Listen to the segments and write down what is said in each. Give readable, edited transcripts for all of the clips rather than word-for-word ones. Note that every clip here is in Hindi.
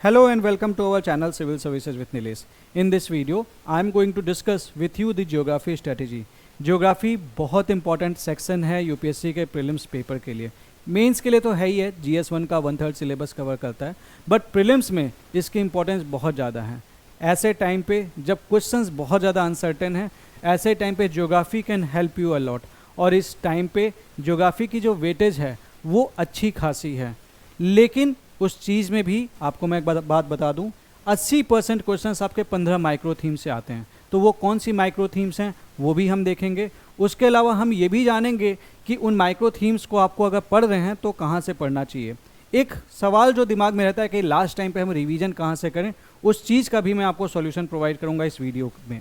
Hello and welcome to our channel Civil Services with Nilesh. In this video, I am going to discuss with you the geography strategy. Geography बहुत इंपॉर्टेंट सेक्शन है यूपीएससी के प्रीलिम्स पेपर के लिए. मेंस के लिए तो है ही है, GS1 का 1/3 सिलेबस कवर करता है, बट प्रीलिम्स में इसकी इंपॉर्टेंस बहुत ज़्यादा है. ऐसे टाइम पे जब क्वेश्चंस बहुत ज़्यादा अनसर्टेन है, ऐसे टाइम पे geography can help you a lot. और इस टाइम पे ज्योग्राफी की जो वेटेज है वो अच्छी खासी है. लेकिन उस चीज़ में भी आपको मैं एक बात बता दूं, 80% क्वेश्चंस आपके 15 माइक्रो थीम से आते हैं. तो वो कौन सी माइक्रो थीम्स हैं वो भी हम देखेंगे. उसके अलावा हम ये भी जानेंगे कि उन माइक्रो थीम्स को आपको अगर पढ़ रहे हैं तो कहाँ से पढ़ना चाहिए. एक सवाल जो दिमाग में रहता है कि लास्ट टाइम पे हम रिवीजन कहाँ से करें, उस चीज़ का भी मैं आपको सॉल्यूशन प्रोवाइड करूँगा इस वीडियो में.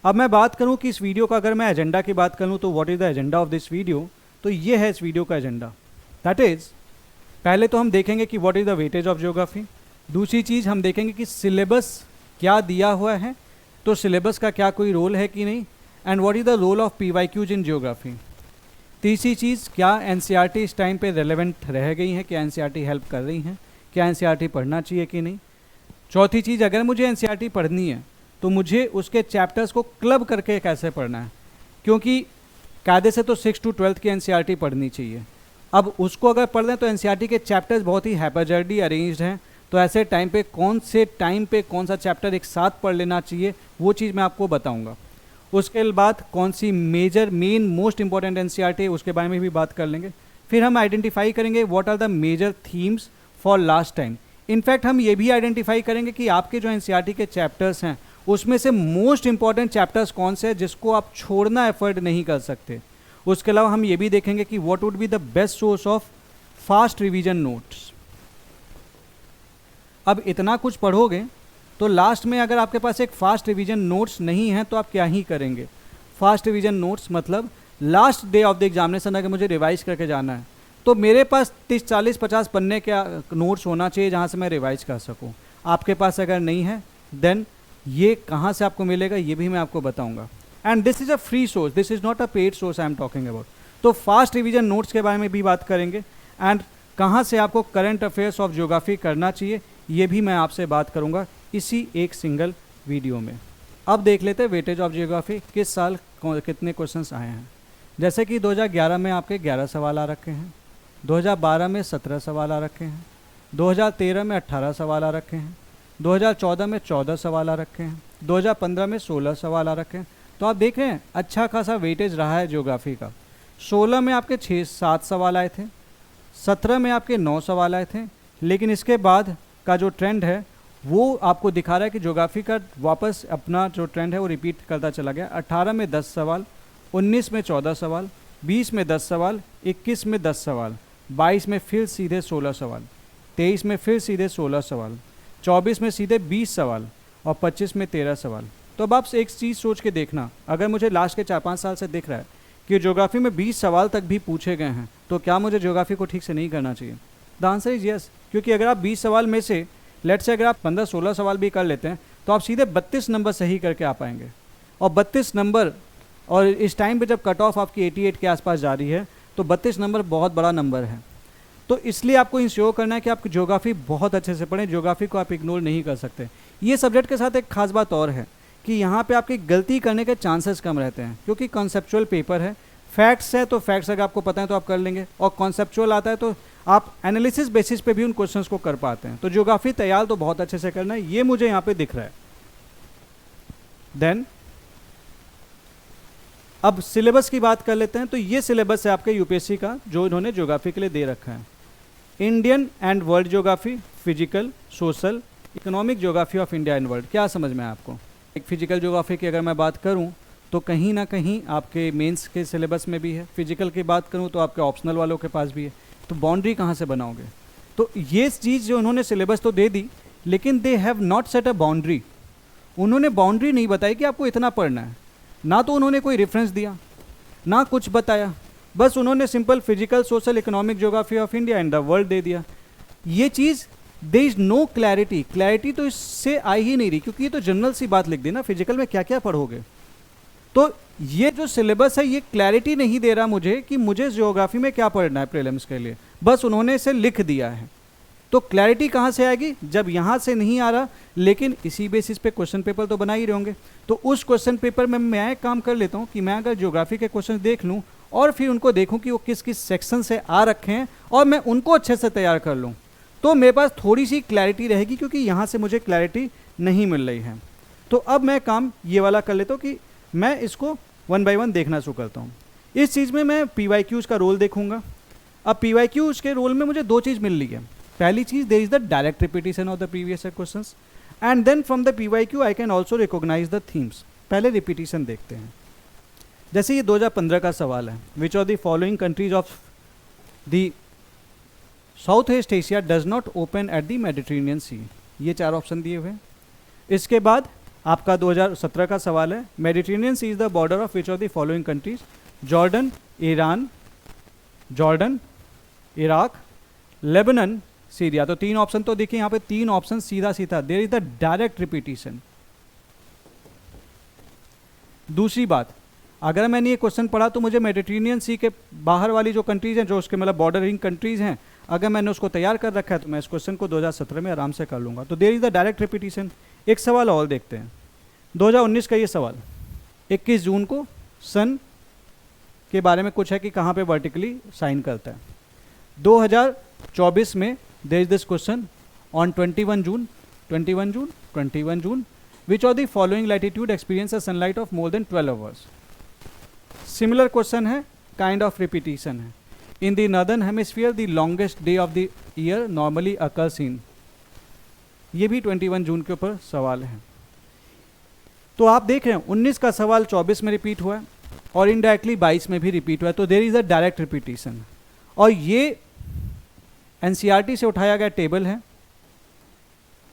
अब मैं बात करूँ कि इस वीडियो का अगर मैं एजेंडा की बात करूँ तो what is the agenda of this video, तो ये है इस वीडियो का एजेंडा. दैट इज़, पहले तो हम देखेंगे कि what is the weightage of geography. दूसरी चीज़ हम देखेंगे कि सिलेबस क्या दिया हुआ है, तो सिलेबस का क्या कोई रोल है कि नहीं, and what is the role of PYQs in geography. तीसरी चीज़, क्या NCERT इस टाइम पे रेलेवेंट रह गई हैं, क्या NCERT हेल्प कर रही हैं, क्या NCERT पढ़ना चाहिए कि नहीं. चौथी चीज़, अगर मुझे NCERT पढ़नी है तो मुझे उसके चैप्टर्स को क्लब करके कैसे पढ़ना है, क्योंकि कायदे से तो 6 to 12 की NCERT पढ़नी चाहिए. अब उसको अगर पढ़ दें तो NCERT के चैप्टर्स बहुत ही हैपरजर्डी अरेंज्ड हैं, तो ऐसे टाइम पे कौन सा चैप्टर एक साथ पढ़ लेना चाहिए वो चीज़ मैं आपको बताऊंगा. उसके बाद कौन सी मेन मोस्ट इंपॉर्टेंट NCERT है उसके बारे में भी बात कर लेंगे. फिर हम आइडेंटिफाई करेंगे what are the major themes for last time. In fact हम ये भी आइडेंटिफाई करेंगे कि आपके जो NCERT के चैप्टर्स हैं उसमें से मोस्ट इंपॉर्टेंट चैप्टर्स कौन से हैं जिसको आप छोड़ना एफर्ट नहीं कर सकते. उसके अलावा हम ये भी देखेंगे कि what would be the best source of fast revision notes. अब इतना कुछ पढ़ोगे तो लास्ट में अगर आपके पास एक फास्ट रिवीजन नोट्स नहीं है तो आप क्या ही करेंगे. फास्ट रिवीजन नोट्स मतलब last day of the examination अगर मुझे रिवाइज करके जाना है तो मेरे पास 30, 40, 50 पन्ने का नोट्स होना चाहिए जहाँ से मैं रिवाइज कर सकूँ. आपके पास अगर नहीं है देन ये कहाँ से आपको मिलेगा ये भी मैं आपको बताऊँगा. And this is a free source, this is not a paid source I am talking about. तो फास्ट रिवीजन नोट्स के बारे में भी बात करेंगे एंड कहाँ से आपको करंट अफेयर्स ऑफ ज्योग्राफी करना चाहिए ये भी मैं आपसे बात करूँगा इसी एक सिंगल वीडियो में. अब देख लेते हैं वेटेज ऑफ ज्योग्राफी किस साल कितने क्वेश्चंस आए हैं. जैसे कि 2011 में आपके 11 सवाल आ रखे हैं, 2012 में 17 सवाल आ रखे हैं, 2013 में 18 सवाल आ रखे हैं, 2014 में 14 सवाल आ रखे हैं, 2015 में 16 सवाल आ रखे हैं. तो आप देख रहे हैं अच्छा खासा वेटेज रहा है ज्योग्राफी का. 16 में आपके 6-7 सवाल आए थे, 17 में आपके 9 सवाल आए थे. लेकिन इसके बाद का जो ट्रेंड है वो आपको दिखा रहा है कि ज्योग्राफी का वापस अपना जो ट्रेंड है वो रिपीट करता चला गया. 18 में 10 सवाल, 19 में 14 सवाल, 20 में 10 सवाल, 21 में 10 सवाल, 22 में फिर सीधे 16 सवाल, 23 में फिर सीधे 16 सवाल, 24 में सीधे 20 सवाल और 25 में 13 सवाल. तो अब आप एक चीज़ सोच के देखना, अगर मुझे लास्ट के 4-5 साल से दिख रहा है कि ज्योग्राफी में 20 सवाल तक भी पूछे गए हैं तो क्या मुझे ज्योग्राफी को ठीक से नहीं करना चाहिए. The answer is yes. क्योंकि अगर आप 20 सवाल में से लेट से अगर आप 15-16 सवाल भी कर लेते हैं तो आप सीधे 32 नंबर सही करके आ पाएंगे. और 32 नंबर, और इस टाइम पे जब कट ऑफ आपकी 88 के आसपास जा रही है तो 32 नंबर बहुत बड़ा नंबर है. तो इसलिए आपको इंश्योर करना है कि आप ज्योग्राफी बहुत अच्छे से पढ़ें. ज्योग्राफी को आप इग्नोर नहीं कर सकते. ये सब्जेक्ट के साथ एक खास बात और है कि यहाँ पे आपकी गलती करने के चांसेस कम रहते हैं क्योंकि कॉन्सेप्चुअल पेपर है. फैक्ट्स है तो फैक्ट्स अगर आपको पता है तो आप कर लेंगे, और कॉन्सेप्चुअल आता है तो आप एनालिसिस बेसिस पे भी उन क्वेश्चंस को कर पाते हैं. तो ज्योग्राफी तैयार तो बहुत अच्छे से करना है, ये मुझे यहाँ पे दिख रहा है. देन अब सिलेबस की बात कर लेते हैं. तो ये सिलेबस है आपके यूपीएससी का जो इन्होंने ज्योग्राफी के लिए दे रखा है. Indian and world geography, physical, social, economic geography of India and world. क्या समझ में है आपको. एक फिजिकल ज्योग्राफी की अगर मैं बात करूं तो कहीं ना कहीं आपके मेंस के सिलेबस में भी है. फिजिकल की बात करूं तो आपके ऑप्शनल वालों के पास भी है. तो बाउंड्री कहाँ से बनाओगे. तो ये चीज़ जो उन्होंने सिलेबस तो दे दी लेकिन they have not set a boundary. उन्होंने बाउंड्री नहीं बताई कि आपको इतना पढ़ना है. ना तो उन्होंने कोई रेफरेंस दिया ना कुछ बताया, बस उन्होंने simple physical, social, economic geography of India and the world दे दिया. ये चीज़ दे इज़ नो क्लैरिटी तो इससे आ ही नहीं रही क्योंकि ये तो जनरल सी बात लिख दी ना, फिजिकल में क्या क्या पढ़ोगे. तो ये जो सिलेबस है ये क्लैरिटी नहीं दे रहा मुझे कि मुझे ज्योग्राफी में क्या पढ़ना है प्रीलिम्स के लिए. बस उन्होंने इसे लिख दिया है. तो क्लैरिटी कहाँ से आएगी, जब यहाँ से नहीं आ रहा लेकिन इसी बेसिस पे क्वेश्चन पेपर तो बना ही रहे होंगे, तो उस क्वेश्चन पेपर में मैं काम कर लेता हूँ कि मैं अगर ज्योग्राफी के क्वेश्चन देख लूँ और फिर उनको देखूँ कि वो किस किस सेक्शन से आ रखे हैं और मैं उनको अच्छे से तैयार कर लूँ, तो मेरे पास थोड़ी सी क्लैरिटी रहेगी, क्योंकि यहाँ से मुझे क्लैरिटी नहीं मिल रही है। तो अब मैं काम ये वाला कर लेता हूँ कि मैं इसको 1 बाय 1 देखना शुरू करता हूँ। इस चीज़ में मैं PYQs का रोल देखूंगा। अब PYQs के रोल में मुझे दो चीज़ मिल रही है। पहली चीज़, there is the direct repetition of the previous questions, and then from the PYQ I can also recognise the themes. पहले रिपीटिशन देखते हैं। जैसे ये 2015 का सवाल है, which of the following countries of the South East Asia does not open at the Mediterranean sea. ये 4 ऑप्शन दिए हुए हैं। इसके बाद आपका 2017 का सवाल है, Mediterranean sea is the border of which of the following countries, Jordan, Iran, Jordan, Iraq, Lebanon, Syria. तो 3 ऑप्शन तो देखिए यहाँ पे 3 ऑप्शन सीधा सीधा, there is the direct repetition. दूसरी बात, अगर मैंने ये क्वेश्चन पढ़ा तो मुझे मेडिटेरेनियन सी के बाहर वाली जो कंट्रीज हैं, जो उसके मतलब बॉर्डरिंग कंट्रीज हैं, अगर मैंने उसको तैयार कर रखा है तो मैं इस क्वेश्चन को 2017 में आराम से कर लूँगा। तो there is the direct repetition. एक सवाल और देखते हैं, 2019 का ये सवाल, 21 जून को सन के बारे में कुछ है कि कहाँ पे वर्टिकली साइन करता है। 2024 में there is this question on 21 June which of the following latitude experience a sunlight of more than 12 hours. Similar question है, काइंड ऑफ रिपीटिशन है। In the northern hemisphere the longest day of the year normally occurs in. ये भी 21 जून के ऊपर सवाल है। तो आप देख रहे हैं 19 का सवाल 24 में रिपीट हुआ है और इनडायरेक्टली 22 में भी रिपीट हुआ है। तो there is a direct repetition. और ये NCERT से उठाया गया टेबल है।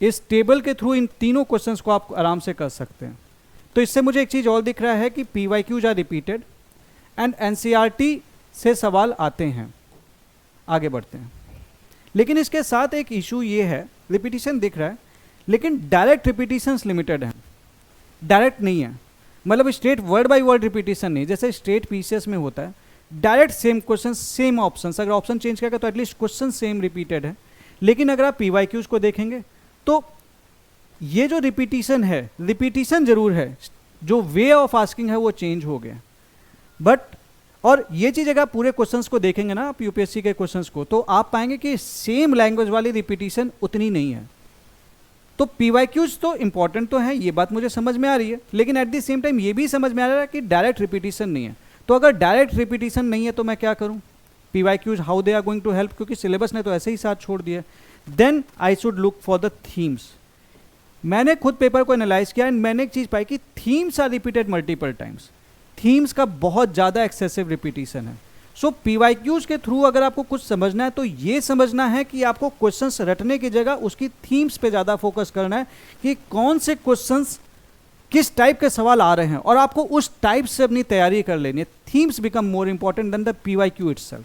इस टेबल के थ्रू इन तीनों क्वेश्चंस को आप आराम से कर सकते हैं। तो इससे मुझे एक चीज़ और दिख रहा है कि PYQs are repeated and NCERT से सवाल आते हैं। आगे बढ़ते हैं। लेकिन इसके साथ एक इशू ये है, रिपीटिशन दिख रहा है लेकिन डायरेक्ट रिपीटिशंस लिमिटेड हैं, डायरेक्ट नहीं है। मतलब straight word by word repetition नहीं, जैसे स्ट्रेट PCS में होता है direct same question same option, अगर ऑप्शन चेंज करेगा तो एटलीस्ट क्वेश्चन सेम रिपीटेड है। लेकिन अगर आप PYQs को देखेंगे तो ये जो रिपीटिशन है, रिपीटिशन जरूर है, जो वे ऑफ आस्किंग है वो चेंज हो गया। बट और ये चीज़ अगर आप पूरे क्वेश्चंस को देखेंगे ना, आप UPSC के क्वेश्चंस को, तो आप पाएंगे कि सेम लैंग्वेज वाली रिपीटिशन उतनी नहीं है। तो PYQs तो इंपॉर्टेंट तो है, ये बात मुझे समझ में आ रही है, लेकिन एट द सेम टाइम ये भी समझ में आ रहा है कि डायरेक्ट रिपीटिशन नहीं है। तो अगर डायरेक्ट रिपीटिशन नहीं है तो मैं क्या करूं? PYQs how they are going to help, क्योंकि सिलेबस ने तो ऐसे ही साथ छोड़ दिया। Then I should look for the themes. मैंने खुद पेपर को एनालाइज किया एंड मैंने एक चीज़ पाई कि themes are repeated multiple times. Themes का बहुत ज़्यादा एक्सेसिव रिपीटिशन है। सो PYQs के थ्रू अगर आपको कुछ समझना है तो ये समझना है कि आपको क्वेश्चंस रटने की जगह उसकी थीम्स पे ज़्यादा फोकस करना है कि कौन से क्वेश्चंस किस टाइप के सवाल आ रहे हैं और आपको उस टाइप से अपनी तैयारी कर लेनी है। Themes become more important than the PYQ itself.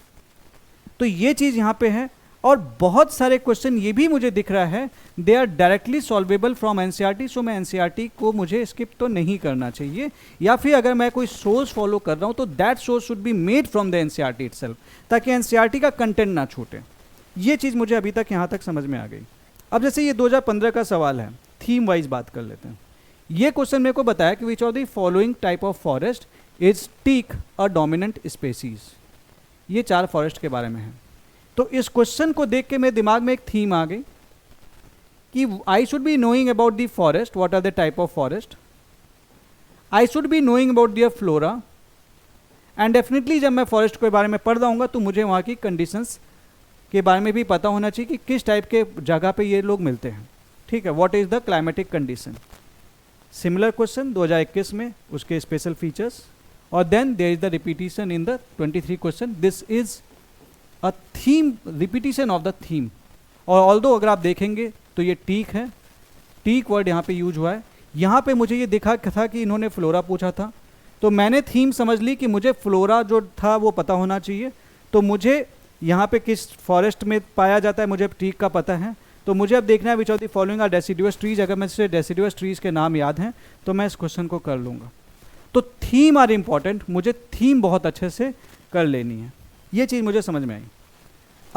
तो ये चीज़ यहाँ पे है। और बहुत सारे क्वेश्चन ये भी मुझे दिख रहा है they are directly solvable from NCERT। So मैं NCERT को मुझे स्किप तो नहीं करना चाहिए, या फिर अगर मैं कोई सोर्स फॉलो कर रहा हूँ तो that source should be made from the NCERT itself, ताकि NCERT का कंटेंट ना छूटे। ये चीज़ मुझे अभी तक यहाँ तक समझ में आ गई। अब जैसे ये 2015 का सवाल है, थीम वाइज बात कर लेते हैं। ये क्वेश्चन मेरे को बताया कि which of the following type of forest is teak a dominant species. ये 4 फॉरेस्ट के बारे में है। तो इस क्वेश्चन को देख के मेरे दिमाग में एक थीम आ गई कि I should be knowing about the forest, what are the type of forest, I should be knowing about their flora, and definitely जब मैं फॉरेस्ट के बारे में पढ़ रहा तो मुझे वहाँ की कंडीशंस के बारे में भी पता होना चाहिए कि किस टाइप के जगह पे ये लोग मिलते हैं। ठीक है, what is the climatic condition. Similar question 2021 में, उसके स्पेशल फीचर्स, और then there is the repetition in the 23 question. This is a theme, repetition of the theme. और ऑल्दो अगर आप देखेंगे तो ये टीक है, टीक वर्ड यहाँ पे यूज हुआ है। यहाँ पे मुझे ये दिखा था कि इन्होंने फ्लोरा पूछा था, तो मैंने थीम समझ ली कि मुझे फ्लोरा जो था वो पता होना चाहिए। तो मुझे यहाँ पे किस फॉरेस्ट में पाया जाता है मुझे टीक का पता है। तो मुझे अब देखना है which of the following are deciduous trees. अगर मुझे डेसिडुअस ट्रीज के नाम याद हैं तो मैं इस क्वेश्चन को कर लूँगा। तो थीम आर इम्पॉर्टेंट, मुझे थीम बहुत अच्छे से कर लेनी है। ये चीज़ मुझे समझ में आई।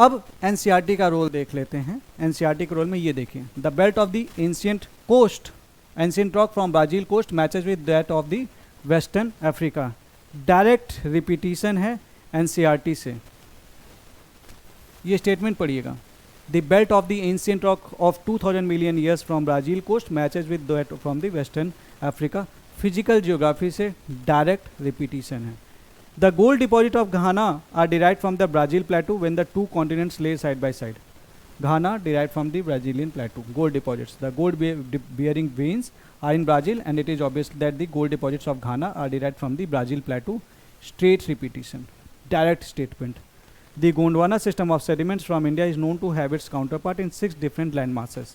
अब एनसीईआरटी का रोल देख लेते हैं। एनसीईआरटी के रोल में ये देखिए, the belt of the ancient coast, ancient rock from Brazil coast matches with that of the western Africa. Direct repetition है एनसीईआरटी से। ये स्टेटमेंट पढ़िएगा, the belt of the ancient rock of 2000 million years from Brazil coast matches with that from the western Africa. Physical geography से डायरेक्ट रिपीटिशन है। The gold deposit of Ghana are derive from the Brazil plateau when the to continents ले side by side. Ghana derive from the Brazilian प्लेटू। Gold deposits, the gold bearing veins are in Brazil, and it is obvious that the gold deposits of Ghana are derived from the Brazil plateau. Straight repetition, direct statement. The Gondwana system of sediments from India is known to have its counterpart in 6 different land masses.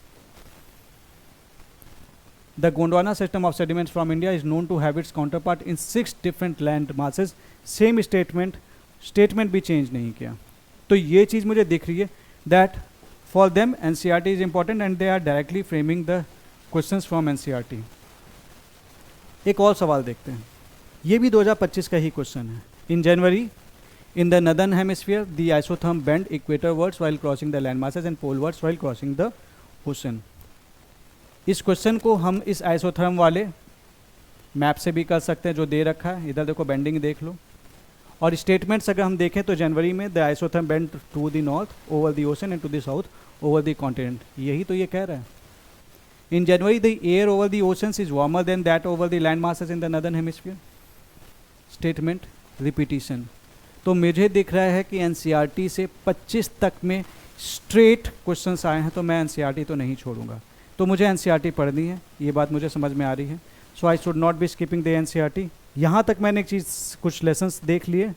The Gondwana system of sediments from India is known to have its counterpart in 6 different land masses. Same statement, statement भी change नहीं किया। तो ये चीज़ मुझे दिख रही है that for them NCERT is important and they are directly framing the questions from NCERT। एक और सवाल देखते हैं, ये भी 2025 का ही क्वेश्चन है। In January in the northern hemisphere the isotherm bend equatorwards while crossing the land masses and polewards while crossing the ocean। इस क्वेश्चन को हम इस आइसोथर्म वाले मैप से भी कर सकते हैं जो दे रखा है। इधर देखो बेंडिंग देख लो, और स्टेटमेंट्स अगर हम देखें तो जनवरी में the isotherm bend to the north over the ocean and to the south over the continent. यही तो ये कह रहा है। In January the air over the oceans is warmer than that over the land masses in the northern hemisphere. Statement repetition. तो मुझे दिख रहा है कि एनसीईआरटी से 25 तक में स्ट्रेट क्वेश्चंस आए हैं, तो मैं एनसीईआरटी तो नहीं छोड़ूंगा। तो मुझे एनसीईआरटी पढ़नी है, ये बात मुझे समझ में आ रही है। So I should not be skipping the NCERT. यहाँ तक मैंने एक चीज़, कुछ लेसन्स देख लिए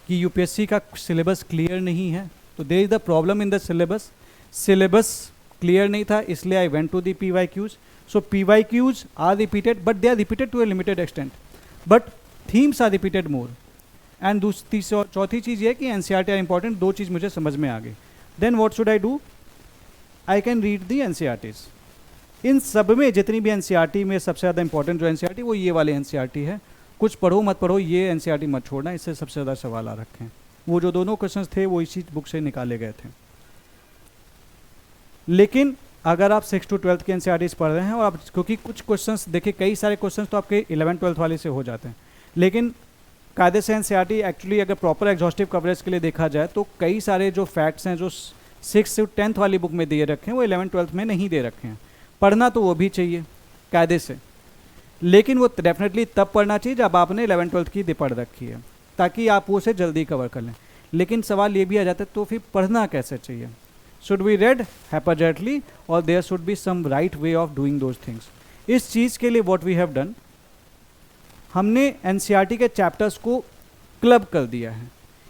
कि यूपीएससी का सिलेबस क्लियर नहीं है, तो there is the problem in the syllabus. Syllabus clear नहीं था, इसलिए I went to the PYQs। So PYQs are repeated, but they are repeated to a limited extent, but themes are repeated more. And दूसरी चौथी चीज़ ये है कि एनसीईआरटी आर इंपॉर्टेंट। दो चीज़ मुझे समझ में आ गई। Then what should I do? I can read the NCERTs. इन सब में जितनी भी एनसीईआरटी में सबसे ज़्यादा इंपॉर्टेंट जो एनसीईआरटी वो ये वाली एनसीईआरटी है। कुछ पढ़ो मत पढ़ो, ये एनसीईआरटी मत छोड़ना, इससे सबसे ज़्यादा सवाल आ रखे हैं। वो जो दोनों क्वेश्चंस थे वो इसी बुक से निकाले गए थे। लेकिन अगर आप 6 to 12 के एनसीईआरटीज पढ़ रहे हैं और आप, क्योंकि कुछ क्वेश्चंस देखिए, कई सारे क्वेश्चंस तो आपके 11-12 वाले से हो जाते हैं, लेकिन कायदे से एनसीईआरटी एक्चुअली अगर प्रॉपर एग्जॉस्टिव कवरेज के लिए देखा जाए तो कई सारे जो फैक्ट्स हैं जो 6 से 10 वाली बुक में दिए रखे हैं वो 11-12 में नहीं दे रखे हैं। पढ़ना तो वो भी चाहिए कायदे से, लेकिन वो डेफिनेटली तब पढ़ना चाहिए जब आपने 11-12 की पढ़ रखी है, ताकि आप उसे जल्दी कवर कर लें। लेकिन सवाल ये भी आ जाता है तो फिर पढ़ना कैसे चाहिए? शुड बी रेड हैपरजेंटली और there should be some right way of doing those things. इस चीज़ के लिए व्हाट वी हैव डन, हमने एनसीईआरटी के चैप्टर्स को क्लब कर दिया है।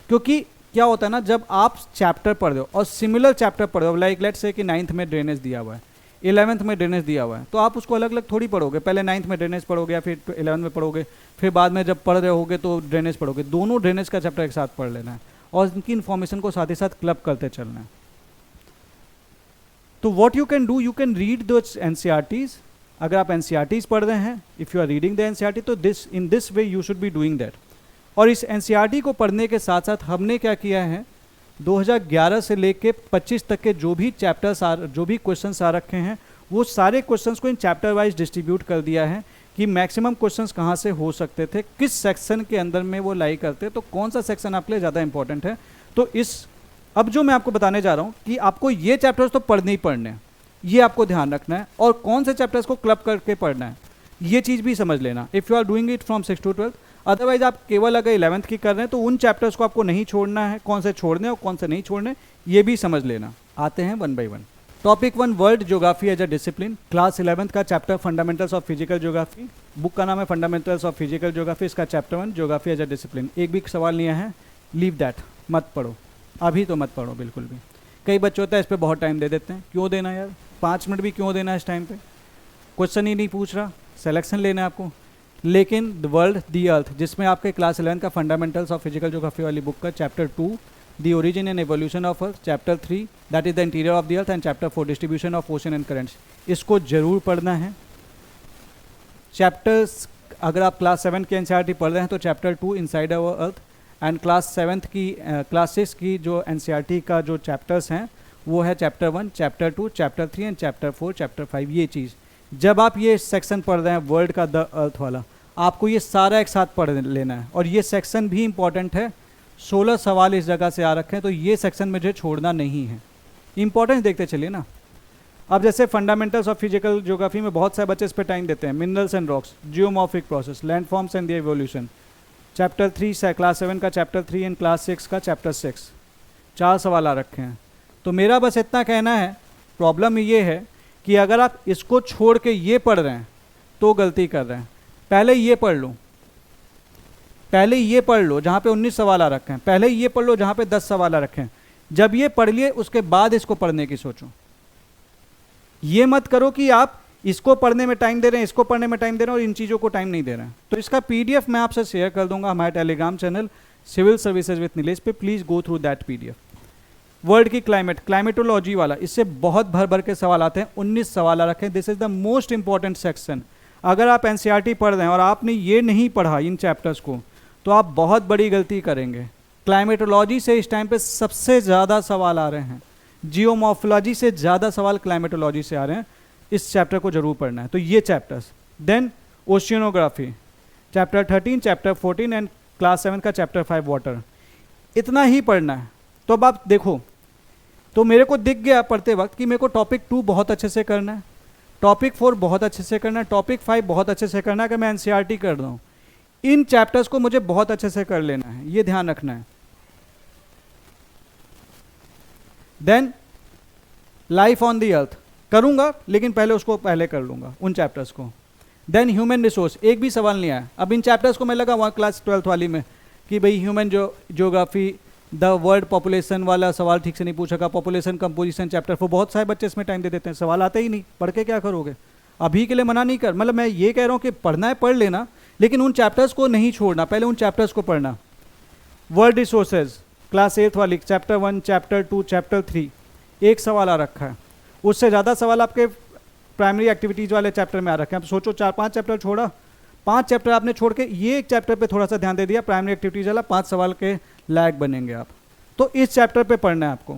क्योंकि क्या होता है ना, जब आप चैप्टर पढ़ रहे हो और सिमिलर चैप्टर पढ़ रहे हो, लाइक लेट्स से कि 9th में ड्रेनेज दिया हुआ है, 11th में ड्रेनेज दिया हुआ है, तो आप उसको अलग अलग थोड़ी पढ़ोगे। पहले 9th में ड्रेनेज पढ़ोगे या फिर 11th में पढ़ोगे, फिर बाद में जब पढ़ रहे होगे तो ड्रेनेज पढ़ोगे। दोनों ड्रेनेज का चैप्टर एक साथ पढ़ लेना है और इनकी इन्फॉर्मेशन को साथ ही साथ क्लब करते चलना है। तो what you can do, you can read दो एनसीईआरटीज। अगर आप एनसीईआरटीज पढ़ रहे हैं, if you are reading the NCERT, तो in this way you should be doing that. और इस एनसीईआरटी को पढ़ने के साथ साथ हमने क्या किया है, 2011 से लेके 25 तक के जो भी चैप्टर्स जो भी क्वेश्चंस आ रखे हैं, वो सारे क्वेश्चंस को इन चैप्टर वाइज डिस्ट्रीब्यूट कर दिया है कि मैक्सिमम क्वेश्चंस कहाँ से हो सकते थे, किस सेक्शन के अंदर में वो लाई करते, तो कौन सा सेक्शन आपके लिए ज़्यादा इंपॉर्टेंट है। तो अब जो मैं आपको बताने जा रहा हूँ कि आपको ये चैप्टर्स तो पढ़ने ही पढ़ने हैं, ये आपको ध्यान रखना है, और कौन से चैप्टर्स को क्लब करके पढ़ना है ये चीज़ भी समझ लेना। If you are doing it from 6 to 12, otherwise आप केवल अगर 11th की कर रहे हैं तो उन चैप्टर्स को आपको नहीं छोड़ना है, कौन से छोड़ने और कौन से नहीं छोड़ने ये भी समझ लेना। आते हैं 1 by 1। Topic 1, world geography as a discipline. Class 11th का chapter fundamentals of physical geography. Book का नाम है फंडामेंटल्स ऑफ फिजिकल ज्योग्राफी, इसका chapter 1 geography as a discipline. एक भी सवाल नहीं है, लीव दैट, मत पढ़ो, अभी तो मत पढ़ो बिल्कुल भी। कई बच्चे होता है इस पर बहुत टाइम दे देते हैं, क्यों देना यार, 5 मिनट भी क्यों देना इस टाइम पे, क्वेश्चन ही नहीं पूछ रहा, सिलेक्शन लेना है आपको। लेकिन द वर्ल्ड दी अर्थ, जिसमें आपके क्लास 11 का फंडामेंटल्स ऑफ फिजिकल ज्योग्राफी वाली बुक का chapter 2 the origin and evolution of earth, chapter 3 that is the interior of the earth, and chapter 4 distribution of ocean and currents, इसको जरूर पढ़ना है। चैप्टर्स अगर आप क्लास 7 के एनसीईआरटी पढ़ रहे हैं तो chapter 2 inside our earth and class 7th की क्लास 6 की जो एनसीईआरटी का जो चैप्टर्स हैं वो है chapter 1, chapter 2, chapter 3 and chapter 4, chapter 5। ये चीज़ जब आप ये सेक्शन पढ़ रहे हैं वर्ल्ड का द अर्थ वाला, आपको ये सारा एक साथ पढ़ लेना है। और ये सेक्शन भी इंपॉर्टेंट है, 16 सवाल इस जगह से आ रखे हैं, तो ये सेक्शन मुझे छोड़ना नहीं है। इंपॉर्टेंस देखते चलिए ना। अब जैसे फंडामेंटल्स ऑफ फिजिकल ज्योग्राफी में बहुत सारे बच्चे इस पर टाइम देते हैं। Minerals and rocks, geomorphic process, landforms and the evolution, chapter 3 class 7 का चैप्टर 3 एंड क्लास 6 का चैप्टर 6, 4 सवाल आ रखे हैं। तो मेरा बस इतना कहना है, प्रॉब्लम ये है कि अगर आप इसको छोड़ के ये पढ़ रहे हैं तो गलती कर रहे हैं। पहले ये पढ़ लो, पहले ये पढ़ लो जहाँ पे 19 सवाल आ रखे हैं, पहले ये पढ़ लो जहाँ पे 10 सवाल आ रखे हैं। जब ये पढ़ लिए उसके बाद इसको पढ़ने की सोचो। ये मत करो कि आप इसको पढ़ने में टाइम दे रहे हैं, इसको पढ़ने में टाइम दे रहे हैं और इन चीज़ों को टाइम नहीं दे रहे हैं। तो इसका पीडीएफ मैं आपसे शेयर कर दूंगा हमारे Telegram channel civil services with Nilesh पे, please go through that PDF. World की क्लाइमेटोलॉजी वाला, इससे बहुत भर भर के सवाल आते हैं, 19 सवाल आ रखे हैं। This is the most important section. अगर आप एनसीईआरटी पढ़ रहे हैं और आपने ये नहीं पढ़ा इन चैप्टर्स को, तो आप बहुत बड़ी गलती करेंगे। क्लाइमेटोलॉजी से इस टाइम पे सबसे ज़्यादा सवाल आ रहे हैं, जियोमॉर्फोलॉजी से ज़्यादा सवाल क्लाइमेटोलॉजी से आ रहे हैं। इस चैप्टर को जरूर पढ़ना है। तो ये chapters, then oceanography chapter 13, chapter 14 and class 7 का चैप्टर 5 वाटर, इतना ही पढ़ना है। तो अब आप देखो, तो मेरे को दिख गया पढ़ते वक्त कि मेरे को टॉपिक 2 बहुत अच्छे से करना है, टॉपिक 4 बहुत अच्छे से करना है, टॉपिक 5 बहुत अच्छे से करना है। अगर मैं एनसीईआरटी कर रहा हूँ, इन चैप्टर्स को मुझे बहुत अच्छे से कर लेना है, ये ध्यान रखना है। Then life on the earth करूंगा, लेकिन पहले उसको पहले कर लूंगा उन चैप्टर्स को। देन ह्यूमन रिसोर्स, एक भी सवाल नहीं आया। अब इन चैप्टर्स को मैं लगा वहाँ क्लास 12th वाली में कि भाई human geography, the world population वाला सवाल ठीक से नहीं पूछा का, पॉपुलेशन कंपोजिशन चैप्टर 4, बहुत सारे बच्चे इसमें टाइम दे देते हैं, सवाल आते ही नहीं, पढ़ के क्या करोगे। अभी के लिए मना नहीं कर, मतलब मैं ये कह रहा हूँ कि पढ़ना है पढ़ लेना, लेकिन उन चैप्टर्स को नहीं छोड़ना, पहले उन चैप्टर्स को पढ़ना। वर्ल्ड रिसोर्सेज क्लास 8th वाली, चैप्टर 1, चैप्टर 2, चैप्टर 3, एक सवाल आ रखा है। उससे ज़्यादा सवाल आपके प्राइमरी एक्टिविटीज़ वाले चैप्टर में आ रखे हैं। अब सोचो 4-5 चैप्टर छोड़ा, 5 चैप्टर आपने छोड़ के ये एक चैप्टर पे थोड़ा सा ध्यान दे दिया, प्राइमरी एक्टिविटीज़ वाला 5 सवाल के लायक बनेंगे आप। तो इस चैप्टर पे पढ़ना है आपको।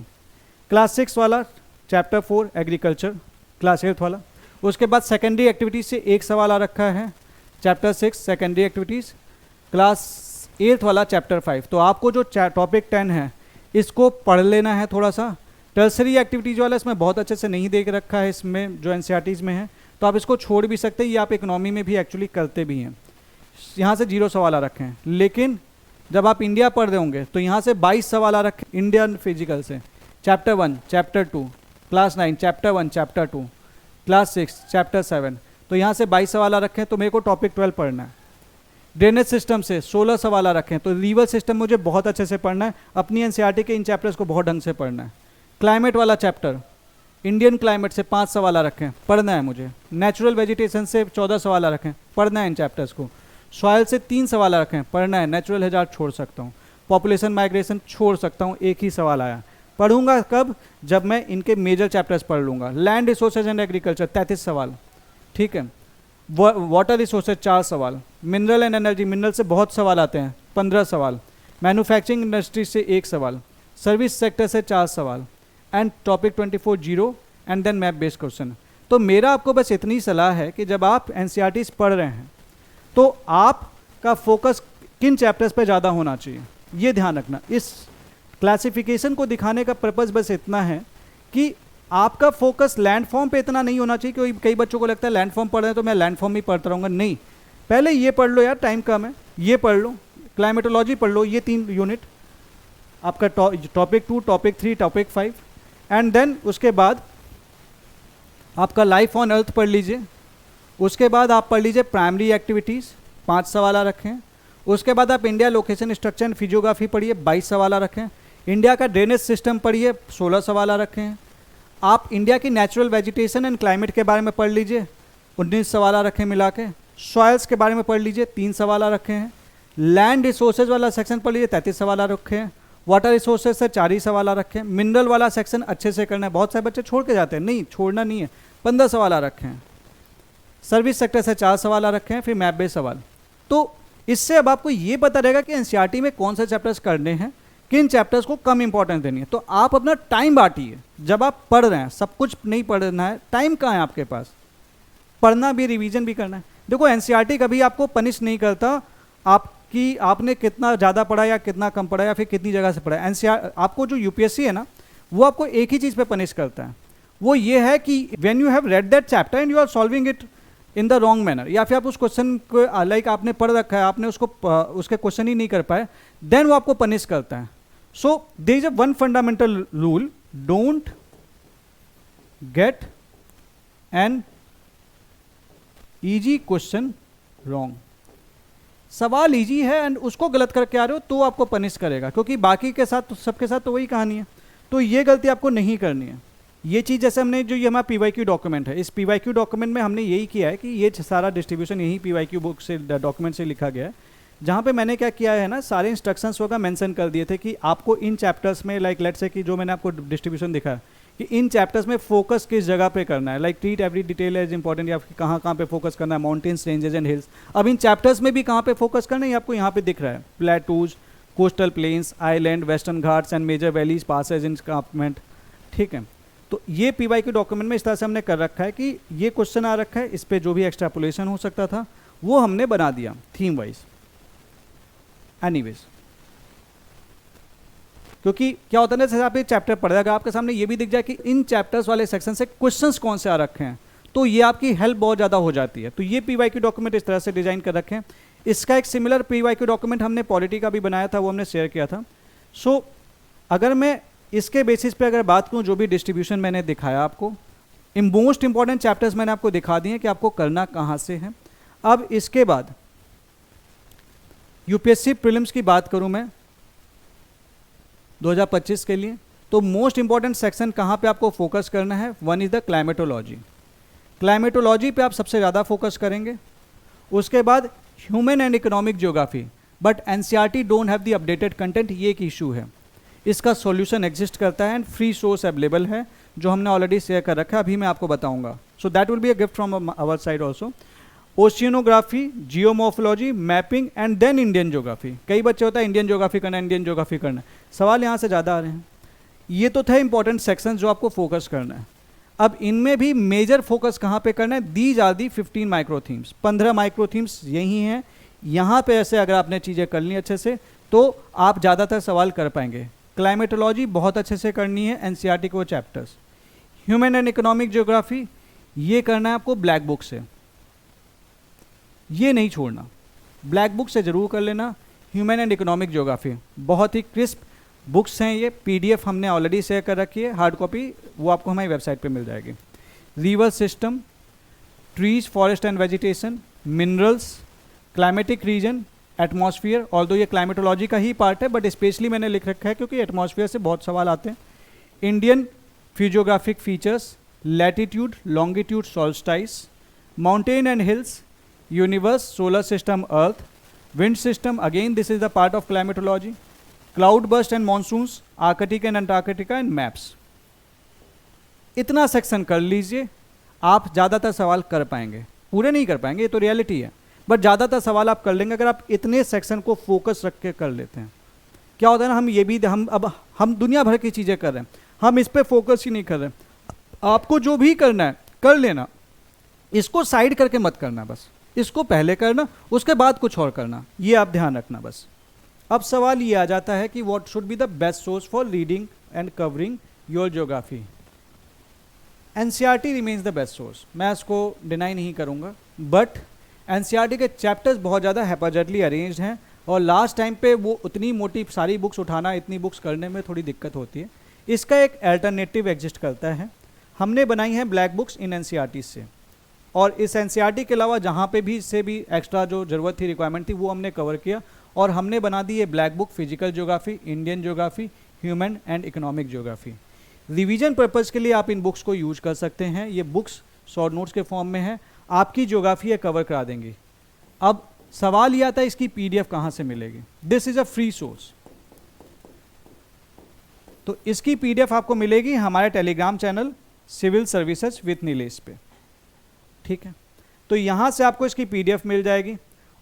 क्लास 6 वाला चैप्टर 4 एग्रीकल्चर, क्लास 8th वाला। उसके बाद सेकेंडरी एक्टिविटीज़ से एक सवाल आ रखा है, chapter 6 secondary activities, class 8th वाला चैप्टर 5। तो आपको जो टॉपिक 10 है इसको पढ़ लेना है थोड़ा सा। टर्सरी एक्टिविटीज़ वाला इसमें बहुत अच्छे से नहीं देख रखा है, इसमें जो एनसीईआरटीज़ में है, तो आप इसको छोड़ भी सकते हैं। ये आप इकोनॉमी में भी एक्चुअली करते भी हैं। यहाँ से 0 सवाल आ रखे हैं, लेकिन जब आप इंडिया पढ़ रहे होंगे तो यहाँ से 22 सवाल आ रखे हैं इंडियन फिजिकल से। Chapter 1, chapter 2, class 9, chapter 1, chapter 2, class 6, chapter 7, तो यहाँ से 22 सवाल आ रखे हैं। तो मेरे को टॉपिक 12 पढ़ना है। ड्रेनेज सिस्टम से 16 सवाल आ रखे हैं, तो रिवर सिस्टम मुझे बहुत अच्छे से पढ़ना है। अपनी एनसीईआरटी के इन चैप्टर्स को बहुत ढंग से पढ़ना है। क्लाइमेट वाला चैप्टर, इंडियन क्लाइमेट से 5 सवाल आ रखे हैं, पढ़ना है मुझे। नेचुरल वेजिटेशन से 14 सवाल आ रखे हैं, पढ़ना है इन चैप्टर्स को। सॉयल से 3 सवाल आ रखे हैं, पढ़ना है। नेचुरल हैजार्ड छोड़ सकता हूँ, पॉपुलेशन माइग्रेशन छोड़ सकता हूँ, एक ही सवाल आया। पढ़ूंगा कब? जब मैं इनके मेजर चैप्टर्स पढ़ लूँगा। लैंड रिसोर्सेज एंड एग्रीकल्चर 33 सवाल, ठीक है। वाटर रिसोर्सेज 4 सवाल। मिनरल एंड एनर्जी, मिनरल से बहुत सवाल आते हैं, 15 सवाल। मैन्युफैक्चरिंग इंडस्ट्री से 1 सवाल। सर्विस सेक्टर से 4 सवाल। And topic 24 0 and then map based question. तो मेरा आपको बस इतनी सलाह है कि जब आप एनसीईआरटीज़ पढ़ रहे हैं तो आपका फोकस किन चैप्टर्स पे ज़्यादा होना चाहिए, ये ध्यान रखना। इस क्लासिफिकेशन को दिखाने का पर्पज़ बस इतना है कि आपका फोकस लैंडफॉर्म पे इतना नहीं होना चाहिए कि कई बच्चों को लगता है लैंडफॉर्म पढ़ रहे हैं तो मैं लैंडफॉर्म ही पढ़ता रहूँगा। नहीं, पहले ये पढ़ लो यार, टाइम कम है, ये पढ़ लो, क्लाइमेटोलॉजी पढ़ लो, ये 3 यूनिट आपका topic 2, topic 3, topic 5, and then उसके बाद आपका लाइफ ऑन अर्थ पढ़ लीजिए। उसके बाद आप पढ़ लीजिए प्राइमरी एक्टिविटीज़, 5 सवाल आ रखे हैं। उसके बाद आप India location structure and physiography पढ़िए, 22 सवाल आ रखे हैं। इंडिया का ड्रेनेज सिस्टम पढ़िए, 16 सवाल आ रखे हैं। आप इंडिया की नेचुरल वेजिटेशन एंड क्लाइमेट के बारे में पढ़ लीजिए, 19 सवाल आ रखे हैं मिला के। सॉइल्स के बारे में पढ़ लीजिए, 3 सवाल आ रखे हैं। लैंड रिसोर्सेज वाला सेक्शन पढ़ लीजिए, 33 सवाल आ रखे हैं। वाटर रिसोर्सेज से 4 ही सवाल आ रखे हैं। मिनरल वाला सेक्शन अच्छे से करना है, बहुत सारे बच्चे छोड़ के जाते हैं, नहीं छोड़ना नहीं है, 15 सवाल आ रखे हैं। सर्विस सेक्टर से 4 सवाल आ रखे हैं, फिर मैप बेस्ड सवाल। तो इससे अब आपको ये पता रहेगा कि एनसीईआरटी में कौन से चैप्टर्स करने हैं, किन चैप्टर्स को कम इंपॉर्टेंस देनी है। तो आप अपना टाइम बांटिए, जब आप पढ़ रहे हैं, सब कुछ नहीं पढ़ना है, टाइम कहाँ है आपके पास, पढ़ना भी, रिवीजन भी करना है। देखो एनसीईआरटी कभी आपको पनिश नहीं करता आपने कितना ज़्यादा पढ़ा या कितना कम पढ़ा या फिर कितनी जगह से पढ़ा। एनसीईआरटी आपको, जो यूपीएससी है ना, वो आपको एक ही चीज़ पे पनिश करता है, वो ये है कि when you have read that chapter and you are solving it in the wrong manner, या फिर आप उस क्वेश्चन को लाइक आपने पढ़ रखा है, आपने उसको उसके क्वेश्चन ही नहीं कर पाए, देन वो आपको पनिश करता है। So there is a one fundamental rule, don't get an easy question wrong. सवाल इजी है एंड उसको गलत करके आ रहे हो तो आपको पनिश करेगा, क्योंकि बाकी के साथ सबके साथ तो वही कहानी है। तो ये गलती आपको नहीं करनी है। ये चीज़ जैसे हमने, जो ये हमारा पीवाईक्यू डॉक्यूमेंट है, इस पीवाईक्यू डॉक्यूमेंट में हमने यही किया है कि ये सारा डिस्ट्रीब्यूशन यही पीवाईक्यू बुक से, डॉक्यूमेंट से लिखा गया है, जहाँ पे मैंने क्या किया है ना, सारे इंस्ट्रक्शंस वगैरह मेंशन कर दिए थे कि आपको इन चैप्टर्स में, लाइक लेट्स से कि जो मैंने आपको डिस्ट्रीब्यूशन दिखा कि इन चैप्टर्स में फोकस किस जगह पे करना है, like treat every detail as important, या कहाँ कहाँ पे फोकस करना है, माउंटेन्स, रेंजेस एंड हिल्स। अब इन चैप्टर्स में भी कहाँ पे फोकस करना है, आपको यहाँ पे दिख रहा है, plateaus, coastal plains, island, western Ghats and major valleys, passes in escarpment. ठीक है, तो ये पीवाईक्यू डॉक्यूमेंट में इस तरह से हमने कर रखा है कि ये क्वेश्चन आ रखा है, इस पर जो भी एक्सट्रापोलेशन हो सकता था वो हमने बना दिया थीम वाइज। एनीवेज, क्योंकि क्या होता है ना, जैसे आप एक चैप्टर पढ़ रहे, अगर आपके सामने ये भी दिख जाए कि इन चैप्टर्स वाले सेक्शन से क्वेश्चंस कौन से आ रखे हैं, तो ये आपकी हेल्प बहुत ज़्यादा हो जाती है। तो ये पीवाईक्यू डॉक्यूमेंट इस तरह से डिजाइन कर रखे हैं। इसका एक सिमिलर पीवाईक्यू डॉक्यूमेंट हमने पॉलिटी का भी बनाया था, वो हमने शेयर किया था। सो अगर मैं इसके बेसिस पे अगर बात करूँ, जो भी डिस्ट्रीब्यूशन मैंने दिखाया आपको, मोस्ट इंपॉर्टेंट चैप्टर्स मैंने आपको दिखा दिए कि आपको करना कहाँ से है। अब इसके बाद यूपीएससी प्रीलिम्स की बात करूँ मैं 2025 के लिए, तो मोस्ट इंपॉर्टेंट सेक्शन कहाँ पे आपको फोकस करना है, one is the climatology. Climatology पे आप सबसे ज़्यादा फोकस करेंगे। उसके बाद human and economic geography, but NCERT don't have the updated content, ये एक इशू है। इसका सॉल्यूशन एग्जिस्ट करता है एंड फ्री सोर्स अवेलेबल है, जो हमने ऑलरेडी शेयर कर रखा है, अभी मैं आपको बताऊंगा। So that will be a gift from our side also. Oceanography, geomorphology, mapping and then Indian geography. कई बच्चे होता है इंडियन ज्योग्राफी करना, इंडियन ज्योग्राफी करना, सवाल यहाँ से ज़्यादा आ रहे हैं। ये तो थे इंपॉर्टेंट सेक्शन जो आपको फोकस करना है। अब इनमें भी मेजर फोकस कहाँ पे करना है, these are the 15 micro themes, 15 micro themes यही हैं। यहाँ पे ऐसे अगर आपने चीज़ें कर ली अच्छे से तो आप ज़्यादातर सवाल कर पाएंगे। क्लाइमेटोलॉजी बहुत अच्छे से करनी है, एनसीईआरटी को chapters. Human and economic geography ये करना है आपको ब्लैक बुक से, ये नहीं छोड़ना, ब्लैक बुक से जरूर कर लेना। ह्यूमन एंड इकोनॉमिक ज्योग्राफी बहुत ही क्रिस्प बुक्स हैं, ये पीडीएफ हमने ऑलरेडी शेयर कर रखी है, हार्ड कॉपी वो आपको हमारी वेबसाइट पे मिल जाएगी। River system, trees, forest and vegetation, minerals, climatic reason, atmosphere, although ये क्लाइमेटोलॉजी का ही पार्ट है बट स्पेशली मैंने लिख रखा है क्योंकि एटमॉस्फेयर से बहुत सवाल आते हैं। Indian physiographic features, latitude, longitude, solstice, mountain and hills, universe, solar system, earth, wind system, again this is the part of climatology, cloud burst and monsoons, Arctic and Antarctica and maps. इतना सेक्शन कर लीजिए, आप ज़्यादातर सवाल कर पाएंगे, पूरे नहीं कर पाएंगे ये तो रियलिटी है, बट ज़्यादातर सवाल आप कर लेंगे अगर आप इतने सेक्शन को फोकस रख के कर लेते हैं। क्या होता है ना, हम ये भी हम दुनिया भर की चीज़ें कर रहे हैं, हम इस पर फोकस ही नहीं कर रहे। आपको जो भी करना है कर लेना, इसको साइड करके मत करना, बस इसको पहले करना उसके बाद कुछ और करना, ये आप ध्यान रखना बस। अब सवाल ये आ जाता है कि what should be the best source for reading and covering your geography. NCERT remains the best source, मैं इसको डिनाई नहीं करूँगा, बट एनसीईआरटी के चैप्टर्स बहुत ज़्यादा हैपाजेटली अरेंज्ड हैं और लास्ट टाइम पे वो उतनी मोटी सारी बुक्स उठाना, इतनी बुक्स करने में थोड़ी दिक्कत होती है। इसका एक अल्टरनेटिव एग्जिस्ट करता है, हमने बनाई है ब्लैक बुक्स इन एनसीईआरटी से, और इस एनसीईआरटी के अलावा जहाँ पे भी इससे भी एक्स्ट्रा जो ज़रूरत थी, रिक्वायरमेंट थी, वो हमने कवर किया और हमने बना दी ये black book, physical geography, Indian geography, human and economic geography. Revision purpose के लिए आप इन बुक्स को यूज कर सकते हैं, ये बुक्स शॉर्ट नोट्स के फॉर्म में है, आपकी ज्योग्राफी ये कवर करा देंगी। अब सवाल ये आता है इसकी पीडीएफ कहाँ से मिलेगी, this is a free source. तो इसकी पीडीएफ आपको मिलेगी हमारे Telegram channel civil services with Nilesh पे, ठीक है। तो यहाँ से आपको इसकी पीडीएफ मिल जाएगी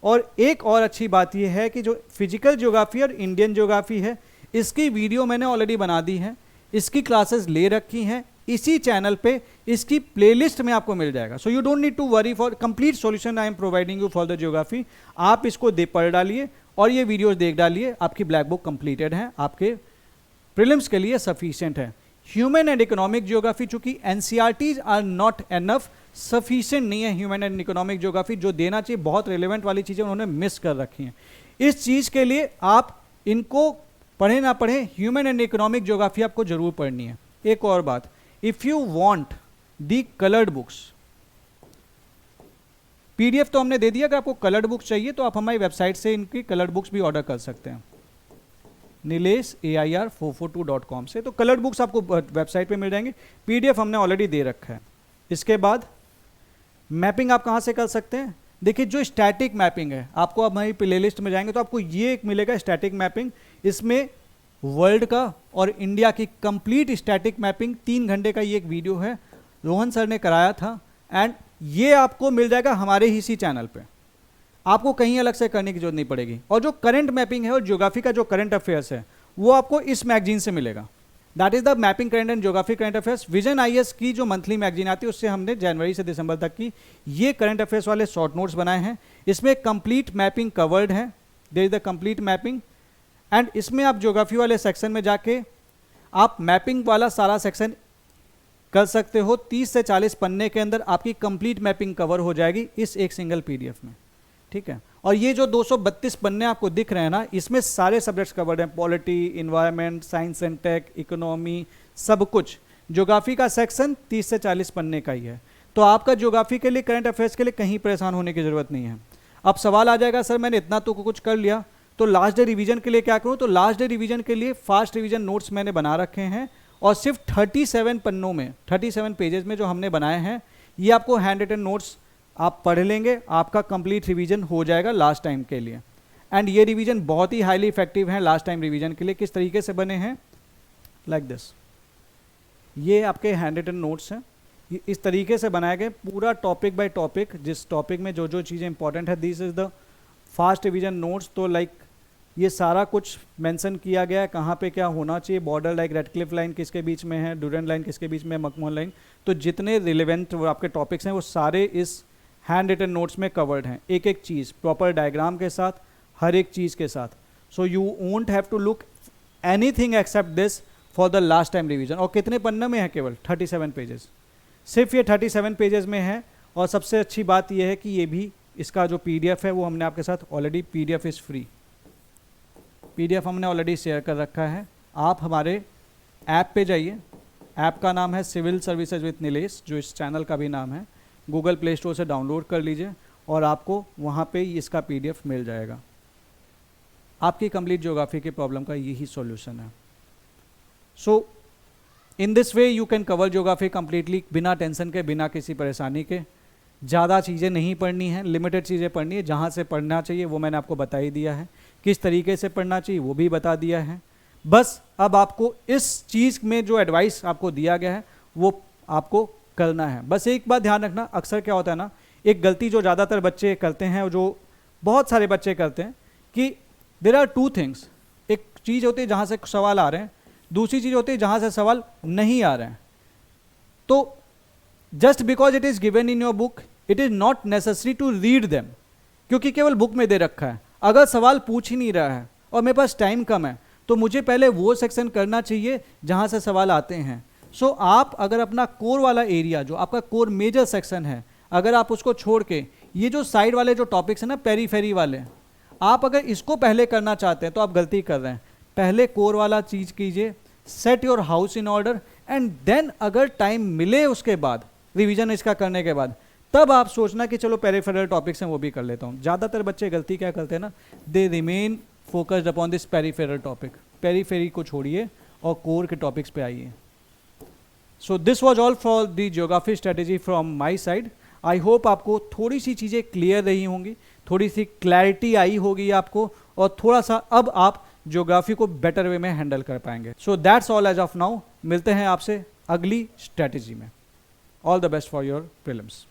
और एक और अच्छी बात यह है कि जो फिजिकल ज्योग्राफी और इंडियन ज्योग्राफी है, इसकी वीडियो मैंने ऑलरेडी बना दी है, इसकी क्लासेस ले रखी हैं इसी चैनल पे, इसकी प्लेलिस्ट में आपको मिल जाएगा. So you don't need to worry for complete solution I am providing you for the geography. आप इसको पढ़ डालिए और ये वीडियोस देख डालिए, आपकी ब्लैक बुक कंप्लीटेड है, आपके प्रीलिम्स के लिए सफिशिएंट है. ह्यूमन एंड इकोनॉमिक ज्योग्राफी, चूंकि NCERTs are not enough, sufficient नहीं है ह्यूमन एंड इकोनॉमिक ज्योग्राफी, जो देना चाहिए बहुत रिलेवेंट वाली चीज़ें उन्होंने मिस कर रखी हैं. इस चीज़ के लिए आप इनको पढ़े ना पढ़े, ह्यूमन एंड इकोनॉमिक ज्योग्राफी आपको जरूर पढ़नी है. एक और बात, if you want the coloured books, PDF तो हमने दे दिया, अगर आपको कलर्ड बुक्स चाहिए तो आप हमारी वेबसाइट से इनकी कलर्ड बुक्स भी ऑर्डर कर सकते हैं, nilesh.air442.com से. तो कलर्ड बुक्स आपको वेबसाइट पे मिल जाएंगे, पीडीएफ हमने ऑलरेडी दे रखा है. इसके बाद मैपिंग आप कहाँ से कर सकते हैं? देखिए, जो स्टैटिक मैपिंग है, आपको अब हमारी प्लेलिस्ट में जाएंगे तो आपको ये एक मिलेगा स्टैटिक मैपिंग. इसमें वर्ल्ड का और इंडिया की कंप्लीट स्टैटिक मैपिंग 3 घंटे का ये एक वीडियो है, रोहन सर ने कराया था, एंड ये आपको मिल जाएगा हमारे ही इसी चैनल पे, आपको कहीं अलग से करने की जरूरत नहीं पड़ेगी. और जो करंट मैपिंग है और ज्योग्राफी का जो करंट अफेयर्स है वो आपको इस मैगजीन से मिलेगा. That is the mapping current and geography current affairs. Vision IAS की जो मंथली मैगजीन आती है उससे हमने जनवरी से दिसंबर तक की ये करंट अफेयर्स वाले शॉर्ट नोट्स बनाए हैं. इसमें कंप्लीट मैपिंग कवर्ड है, there is the complete mapping. And इसमें आप ज्योग्राफी वाले सेक्शन में जाके आप मैपिंग वाला सारा सेक्शन कर सकते हो. 30 से 40 पन्ने के अंदर आपकी कंप्लीट मैपिंग कवर हो जाएगी इस एक सिंगल पीडीएफ में. ठीक है, और ये जो 232 पन्ने आपको दिख रहे हैं ना, इसमें सारे सब्जेक्ट्स कवर्ड हैं, polity, environment, science and tech, economy, सब कुछ. ज्योग्राफी का सेक्शन 30 से 40 पन्ने का ही है. तो आपका ज्योग्राफी के लिए, करंट अफेयर्स के लिए कहीं परेशान होने की जरूरत नहीं है. अब सवाल आ जाएगा, सर मैंने इतना तो कुछ कर लिया, तो लास्ट डे रिवीजन के लिए क्या करूं? तो लास्ट डे रिवीजन के लिए फास्ट रिवीजन नोट्स मैंने बना रखे हैं, और सिर्फ 37 पन्नों में, 37 पेजेस में जो हमने बनाए हैं, ये आपको हैंड रिटन नोट्स आप पढ़ लेंगे, आपका कंप्लीट रिवीजन हो जाएगा लास्ट टाइम के लिए. एंड ये रिवीजन बहुत ही हाईली इफेक्टिव है लास्ट टाइम रिवीजन के लिए. किस तरीके से बने हैं? Like this. ये आपके हैंड रिटन नोट्स हैं, ये इस तरीके से बनाए गए, पूरा टॉपिक बाय टॉपिक, जिस टॉपिक में जो जो चीज़ें इंपॉर्टेंट है, this is the fast revision notes. तो लाइक ये सारा कुछ मेंशन किया गया है, कहाँ पे क्या होना चाहिए, बॉर्डर लाइक रेडक्लिफ लाइन किसके बीच में है, डूरेंट लाइन किसके बीच में है, मकमोहन लाइन. तो जितने रिलेवेंट वो आपके टॉपिक्स हैं वो सारे इस हैंड रिटन नोट्स में कवर्ड हैं, एक एक चीज़ प्रॉपर डायग्राम के साथ, हर एक चीज़ के साथ. So you won't have to look anything except this for the last time revision. और कितने पन्ने में है? केवल 37 पेजेस, सिर्फ ये 37 पेजेस में है. और सबसे अच्छी बात यह है कि ये भी, इसका जो पीडीएफ है वो हमने आपके साथ already, PDF is free, PDF हमने ऑलरेडी शेयर कर रखा है. आप हमारे ऐप पे जाइए, ऐप का नाम है सिविल सर्विसेज विथ नीलेश, जो इस चैनल का भी नाम है. गूगल प्ले स्टोर से डाउनलोड कर लीजिए और आपको वहाँ पे इसका पीडीएफ मिल जाएगा. आपकी कंप्लीट ज्योग्राफी की प्रॉब्लम का यही सॉल्यूशन है. So in this way you can cover geography completely, बिना टेंशन के, बिना किसी परेशानी के. ज़्यादा चीज़ें नहीं पढ़नी है, लिमिटेड चीज़ें पढ़नी है. जहाँ से पढ़ना चाहिए वो मैंने आपको बता ही दिया है, किस तरीके से पढ़ना चाहिए वो भी बता दिया है. बस अब आपको इस चीज़ में जो एडवाइस आपको दिया गया है वो आपको करना है. बस एक बात ध्यान रखना, अक्सर क्या होता है ना, एक गलती जो ज़्यादातर बच्चे करते हैं, जो बहुत सारे बच्चे करते हैं, कि देयर आर 2 थिंग्स. एक चीज़ होती है जहाँ से सवाल आ रहे हैं, दूसरी चीज़ होती है जहाँ से सवाल नहीं आ रहे हैं. तो just because it is given in your book, it is not necessary to read them, क्योंकि केवल बुक में दे रखा है. अगर सवाल पूछ ही नहीं रहा है और मेरे पास टाइम कम है, तो मुझे पहले वो सेक्शन करना चाहिए जहाँ से सवाल आते हैं. सो आप अगर अपना कोर वाला एरिया, जो आपका कोर मेजर सेक्शन है, अगर आप उसको छोड़ के ये जो साइड वाले जो टॉपिक्स हैं ना, पेरीफेरी वाले, आप अगर इसको पहले करना चाहते हैं तो आप गलती कर रहे हैं. पहले कोर वाला चीज़ कीजिए, set your house in order, and then अगर टाइम मिले उसके बाद, रिवीजन इसका करने के बाद, तब आप सोचना कि चलो पेरीफेरल टॉपिक्स हैं वो भी कर लेता हूँ. ज़्यादातर बच्चे गलती क्या करते हैं ना, they remain focused upon this peripheral topic. Periphery को छोड़िए और कोर के टॉपिक्स पे आइए. So this was all for the geography strategy from my side. I hope आपको थोड़ी सी चीज़ें क्लियर रही होंगी, थोड़ी सी क्लैरिटी आई होगी आपको, और थोड़ा सा अब आप ज्योग्राफी को बेटर वे में हैंडल कर पाएंगे. So that's all as of now. मिलते हैं आपसे अगली स्ट्रेटेजी में. All the best for your prelims.